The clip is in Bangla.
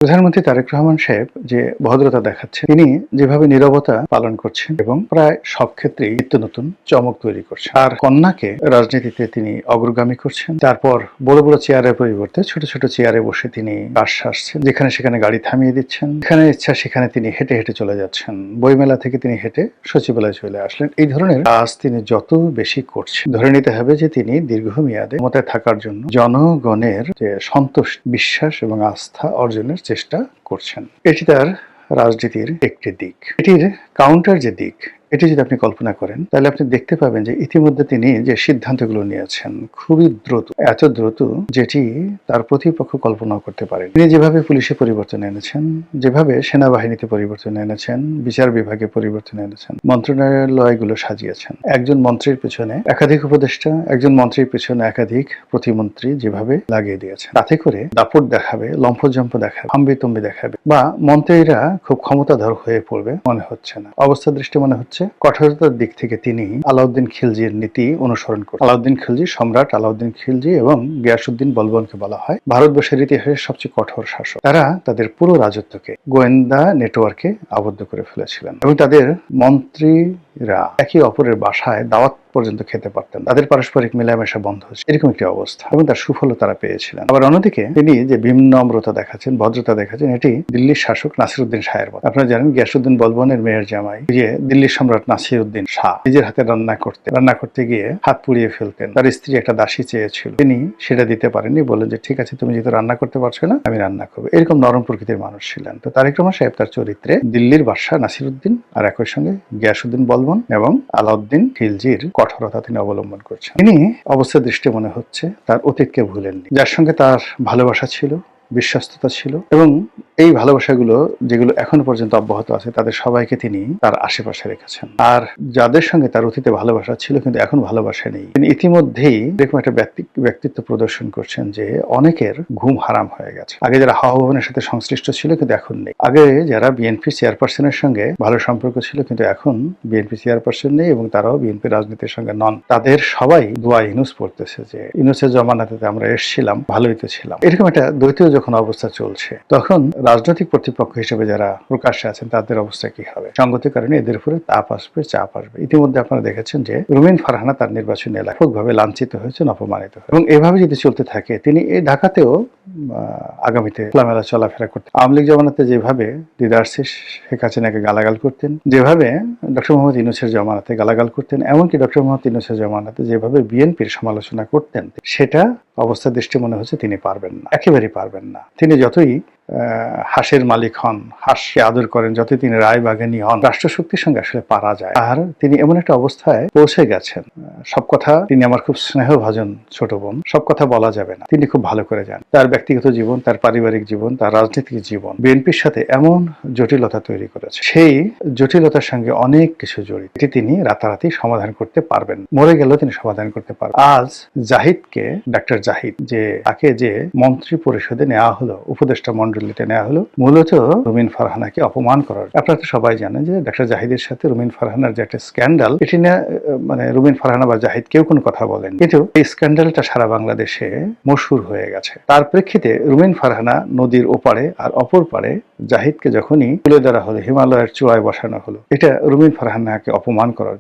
প্রধানমন্ত্রী তারেক রহমান সাহেব যে ভদ্রতা দেখাচ্ছেন, তিনি যেভাবে নীরবতা পালন করছেন এবং প্রায় সব ক্ষেত্রেই নিত্য নতুন চমক তৈরি করছেন। আর কন্যাকে রাজনীতিতে তিনি অগ্রগামী করছেন। তারপর বড় বড় চেয়ারের পরিবর্তে ছোট ছোট চেয়ারে বসে তিনি কাজ সারছেন, যেখানে সেখানে গাড়ি থামিয়ে দিচ্ছেন, যেখানে ইচ্ছা সেখানে তিনি হেঁটে হেঁটে চলে যাচ্ছেন। বইমেলা থেকে তিনি হেঁটে সচিবালয়ে চলে আসলেন। এই ধরনের কাজ তিনি যত বেশি করছেন, ধরে নিতে হবে যে তিনি দীর্ঘমেয়াদে ক্ষমতায় থাকার জন্য জনগণের যে সন্তোষ, বিশ্বাস এবং আস্থা অর্জনের চেষ্টা করছেন। এটি তার রাজনীতির একটি দিক। এটির কাউন্টার যে দিক, এটি যদি আপনি কল্পনা করেন, তাহলে আপনি দেখতে পাবেন যে ইতিমধ্যে তিনি যে সিদ্ধান্তগুলো নিয়েছেন খুবই দ্রুত, এত দ্রুত যেটি তার প্রতিপক্ষ কল্পনাও করতে পারেন। তিনি যেভাবে পুলিশে পরিবর্তন এনেছেন, যেভাবে সেনাবাহিনীতে পরিবর্তন এনেছেন, বিচার বিভাগে পরিবর্তন এনেছেন, মন্ত্রণালয়গুলো সাজিয়েছেন, একজন মন্ত্রীর পেছনে একাধিক উপদেষ্টা, একজন মন্ত্রীর পেছনে একাধিক প্রতিমন্ত্রী যেভাবে লাগিয়ে দিয়েছেন, তাতে করে দাপট দেখাবে, লম্ফজম্প দেখাবে, হাম্বিতম্বি দেখাবে বা মন্ত্রীরা খুব ক্ষমতাধর হয়ে পড়বে মনে হচ্ছে না। অবস্থা দৃষ্টি মনে হচ্ছে কঠোরতার দিক থেকে তিনি আলাউদ্দিন খিলজির নীতি অনুসরণ করেন। আলাউদ্দিন খিলজি, সম্রাট আলাউদ্দিন খিলজি এবং গিয়াসউদ্দিন বলবনকে বলা হয় ভারতবর্ষের ইতিহাসের সবচেয়ে কঠোর শাসক। তারা তাদের পুরো রাজত্বকে গোয়েন্দা নেটওয়ার্কে আবদ্ধ করে ফেলেছিলেন এবং তাদের মন্ত্রীরা একে অপরের বাসায় দাওয়াত পর্যন্ত খেতে পারতেন। তাদের পারস্পরিক মেলামেশা বন্ধ হচ্ছে, এরকম একটি অবস্থা, এবং তার সুফলও তারা পেয়েছিলেন। আবার অন্যদিকে তিনি যে বিনম্রতা দেখাচ্ছেন, ভদ্রতা দেখাচ্ছেন, এটি দিল্লির শাসক নাসিরউদ্দিন শাহের মতো। আপনারা জানেন গিয়াসউদ্দিন বলবনের মেয়ের জামাই যে দিল্লির সম্রাট নাসিরউদ্দিন শাহ নিজের হাতে রান্না করতে গিয়ে হাত পুড়িয়ে ফেলতেন। তার স্ত্রী একটা দাসী চেয়েছিল, তিনি সেটা দিতে পারেননি, বললেন যে ঠিক আছে, তুমি যেহেতু রান্না করতে পারছো না, আমি রান্না করবো। এরকম নরম প্রকৃতির মানুষ ছিলেন। তো তারেক রহমান সাহেব তার চরিত্রে দিল্লির বাদশাহ নাসিরউদ্দিন আর একই সঙ্গে গিয়াসউদ্দিন বলবন এবং আলাউদ্দিন খিলজির কঠোরতা তিনি অবলম্বন করছেন। তিনি অবস্থা দৃষ্টি মনে হচ্ছে তার অতীতকে ভুলেননি, যার সঙ্গে তার ভালোবাসা ছিল, বিশ্বস্ততা ছিল, এবং এই ভালোবাসাগুলো যেগুলো এখনো পর্যন্ত অব্যাহত আছে, তাদের সবাইকে তিনি তার আশেপাশে রেখেছেন। আর যাদের সঙ্গে তার অতীতে ভালোবাসা ছিল কিন্তু এখন ভালোবাসা নেই, তিনি ইতিমধ্যেই এরকম একটা ব্যক্তিত্ব প্রদর্শন করছেন যে অনেকের ঘুম হারাম হয়ে গেছে। আগে যারা হাওয়া ভবনের সাথে সংশ্লিষ্ট ছিল কিন্তু এখন নেই। আগে যারা বিএনপি চেয়ারপারসনের সঙ্গে ভালো সম্পর্ক ছিল কিন্তু এখন বিএনপি চেয়ারপারসন নেই এবং তারাও বিএনপি রাজনীতির সঙ্গে নন। তাদের সবাই দোয়া ইউনূস পড়তেছে যে ইউনূসের জমানাতে আমরা এসেছিলাম, ভালোই তো ছিলাম। এরকম একটা দ্বৈত যখন অবস্থা চলছে, তখন রাজনৈতিক কর্তৃপক্ষ হিসেবে যারা প্রকাশ্যে আছেন তাদের অবস্থা কি হবে? সঙ্গতির কারণে এদের উপরে তাপ আসবে, চাপ আসবে। ইতিমধ্যে আপনারা দেখেছেন যে রুমিন ফারহানা তার নির্বাচনী এলাকায় ব্যাপকভাবে লাঞ্ছিত হয়েছেন, অপমানিত হয়েছেন, এবং এভাবে যদি চলতে থাকে তিনি এই ঢাকাতেও আগামীতে খোলামেলা চলাফেরা করতেন। আওয়ামী লীগ জমানাতে যেভাবে দিদার শেখ হাসিনাকে গালাগাল করতেন, যেভাবে ডক্টর মোহাম্মদ ইউনূসের জমানাতে গালাগাল করতেন, এমনকি ডক্টর মোহাম্মদ ইউনূসের জমানাতে যেভাবে বিএনপির সমালোচনা করতেন, সেটা অবস্থা দৃষ্টি মনে হচ্ছে তিনি পারবেন না, একেবারেই পারবেন না। তিনি যতই হাঁসের মালিক হন, হাঁসকে আদর করেন, যতই তিনি রায় বাগানি হন, রাষ্ট্রশক্তির সঙ্গে আসলে পারা যায়। আর তিনি এমন একটা অবস্থায় পৌঁছে গেছেন, সব কথা, তিনি আমার খুব স্নেহভাজন ছোট বোন, সব কথা বলা যাবে না, তিনি খুব ভালো করে যান। তার ব্যক্তিগত জীবন, তার পারিবারিক জীবন, তার রাজনৈতিক জীবন বিএনপির সাথে এমন জটিলতা তৈরি করেছে, সেই জটিলতার সঙ্গে অনেক কিছু জড়িত, এটি তিনি রাতারাতি সমাধান করতে পারবেন, মরে গেলেও তিনি সমাধান করতে পারবেন। আজ জাহিদকে, ডাক্তার জাহিদ, যে তাকে যে মন্ত্রী পরিষদে নেওয়া হলো, উপদেষ্টা মন্ডলীতে নেওয়া হলো, মূলত রুমিন ফারহানাকে অপমান করার। আপনারা তো সবাই জানেন যে ডাক্তার জাহিদের সাথে রুমিন ফারহানার যে একটা স্ক্যান্ডাল, এটি নিয়ে মানে রুমিন ফারহানা বা জাহিদ কেউ কোনো কথা বলেন, কিন্তু এই স্ক্যান্ডালটা সারা বাংলাদেশে মশহুর হয়ে গেছে। তার প্রেক্ষিতে রুমিন ফারহানা নদীর ওপারে আর অপর পারে জাহিদকে যখনই তুলে ধরা হলো, হিমালয়ের চূড়ায় বসানো হলো, এটা রুমিন ফারহানাকে অপমান করার জন্য।